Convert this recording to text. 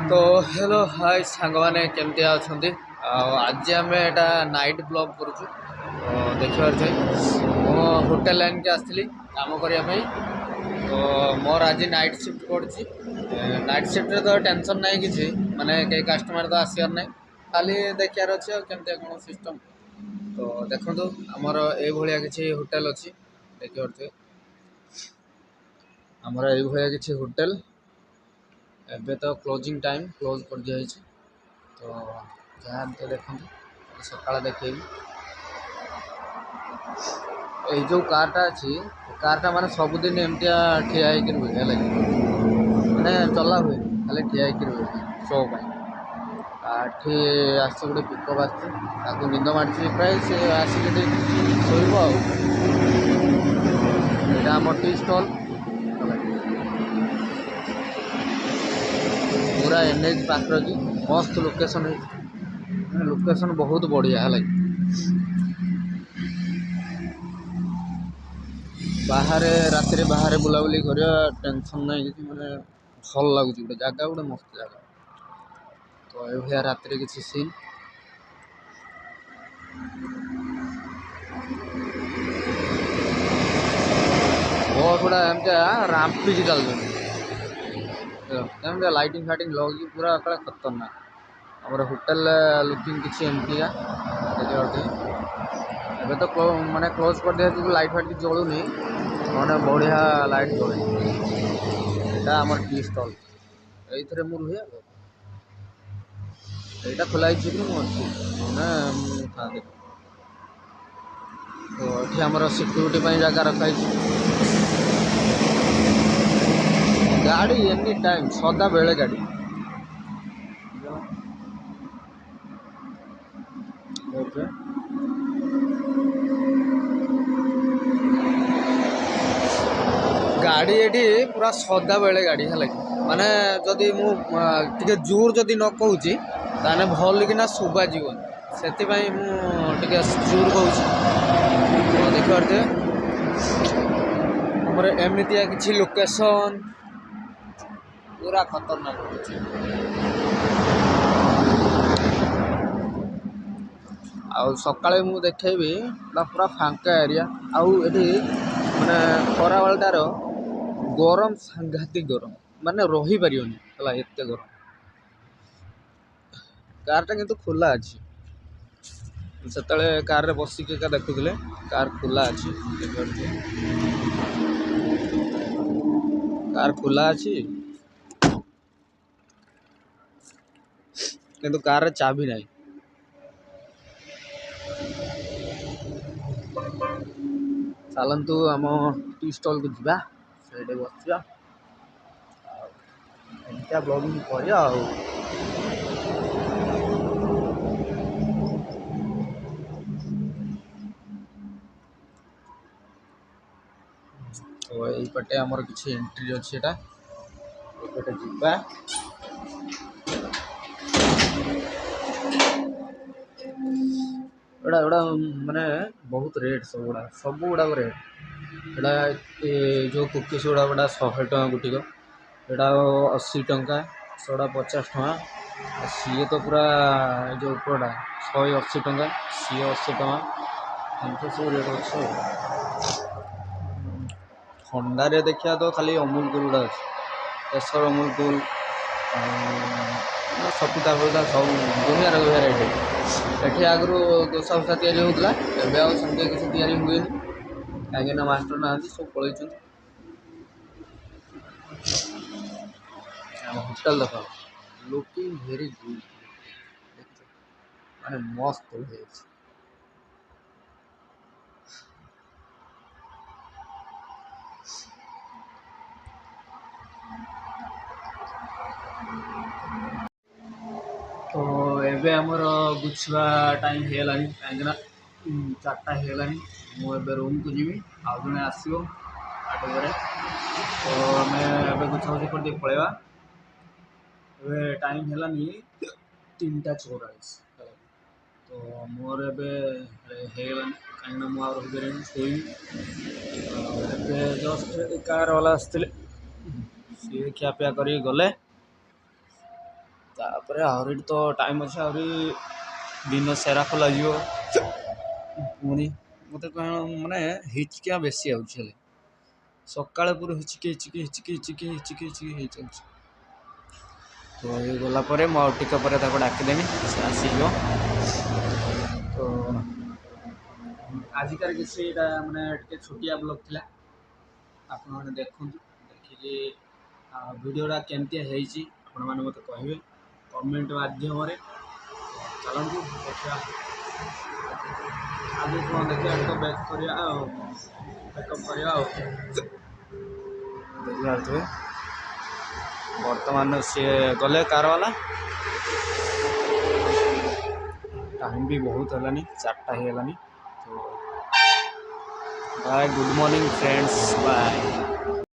तो hello hi सांग मैंने केमती अच्छा आज आम एटा नाइट ब्लॉग करुचु तो देखिए मो होटेल लाइन के आसती काम करने तो मोर आज नाइट शिफ्ट पड़ी नाइट शिफ्ट तो टेंशन ना कि माने कई कस्टमर तो आसवर ना खाली देखार अच्छे केमती कौन सिस्टम तो देखो आमर ये किसी होटेल अच्छी देखिए आमर ये किसी होटेल एबे तो क्लोजिंग टाइम क्लोज कर दिया तो जहाँ तो देखो सकाल देखे ये जो कारटा अच्छी कारटा माने सबुदिन एमतिया ठिया रुहे लगे मैंने चला हुए खाली ठिया रुहे शो पाठी आस गोटे पिकअप आसको निंद मार्च प्राय से आसिक शोब आम टी स्टल पूरा एनएच पाखर की मस्त लोकेशन है लोकेशन बहुत बढ़िया है बाहर रात बाहर बुलाबुली कर टेंशन ना कि मैंने भल लगुच गोटे जगह गोटे मस्त जगह तो ये रात किसी सीन बहुत गुड़ा एमती राम्पिक चलते लाइटिंग फाइटिंग लगी पूरा खतरनाक हमारे होटेल लुकिंग किसी एमती एबे तो माने क्लोज कर दिया लाइट फाइट कि जलूनी मैंने बढ़िया लाइट जले यहाँ आम टी स्टल ये रुहे यहाँ खोला मुझे था तो ये आमर सिक्यूरीटी जगह रखाई गाड़ी एनी टाइम सदा बेले गाड़ी ओके गाड़ी ये पूरा सदा बेले गाड़ी है माने जदि मुझे जोर जदि न कहूँ ताने भल कि शुभा जीवन से मुझे जोर कहूँ देखिए हमर एमतिया किसी लोकेशन पूरा खतरनाक आउ सकाळे मु देखेबी पूरा फांका एरिया आउ एठी माने खरा बेलटार गरम सांघातिक गरम माने रही पारियोनी हला एते गरम कारटा किंतु खुला अछि सेतळे कार रे बसिक का देखुथिले कार खुला अछि कार खुला अछि किंतु कार रे चाबी नाही चलतु आम टी स्टल को जा से बसा एमती ब्लॉगिंग कर तो यहीपटे आमर किसी एंट्री अच्छी एटा एपटे जीवा एड़ा एड़ा माने बहुत रेट सब गुड़ा रेट एड़ा जो कुकीस गुड़ा गुड़ा 100 टका गुटिक एटा 80 टका 150 टका सी तो पूरा जो उपरटा 180 टका सी 80 टका एमती सब रेट अच्छे ठंडारे देखा तो खाली अमूल कूल गुड़ा अच्छे केसर अमूल कूल सपुता फपुता सब दुनिया भेराइट एठी आगु दोसा फोसा तैयारी होता एवं आमती किसी तैयारी हुए कहीं मास्टर ना सब पलैं होटेल देख लुकिंग वेरी गुड माने मस्त हो तो एबे हमर गुछवा टाइम हेला कहीं 4टा हेला मुझे रूम को जी आउ जड़े आसो 8 बजे तो आम ए गुछागुछी कर पलैया टाइम हेलानी 3टा 44 तो मोर एगलानी कहीं मुझे रही शोई जस्ट कार वाला आसते सी खियापिया कर गले तापर आहरी तो टाइम अच्छे आहरी दिन सारा खोल पुणी मत माने हिचकिया बेसी आउे सकाଳେ पूरा हिचिकी हिचिकी हिचिकी हिचिकी हिचिकी हिचिकी हो चलছে तो ये गला परे मु टिके पर डाकिदेमी से आसिक तो आजिकार किसी माने टे छोटिया ब्लॉग थिला आपण मैंने देखु देखिए वीडियोटा केमती है आपण मैंने मत कहे कमेंट माध्यम चलतु देखा आगे कौन देखा तो बैक करिया बैकअप करिया देखिए बर्तमान सी गले कार वाला टाइम भी बहुत है 4टा हो गलानी तो bye good morning friends bye.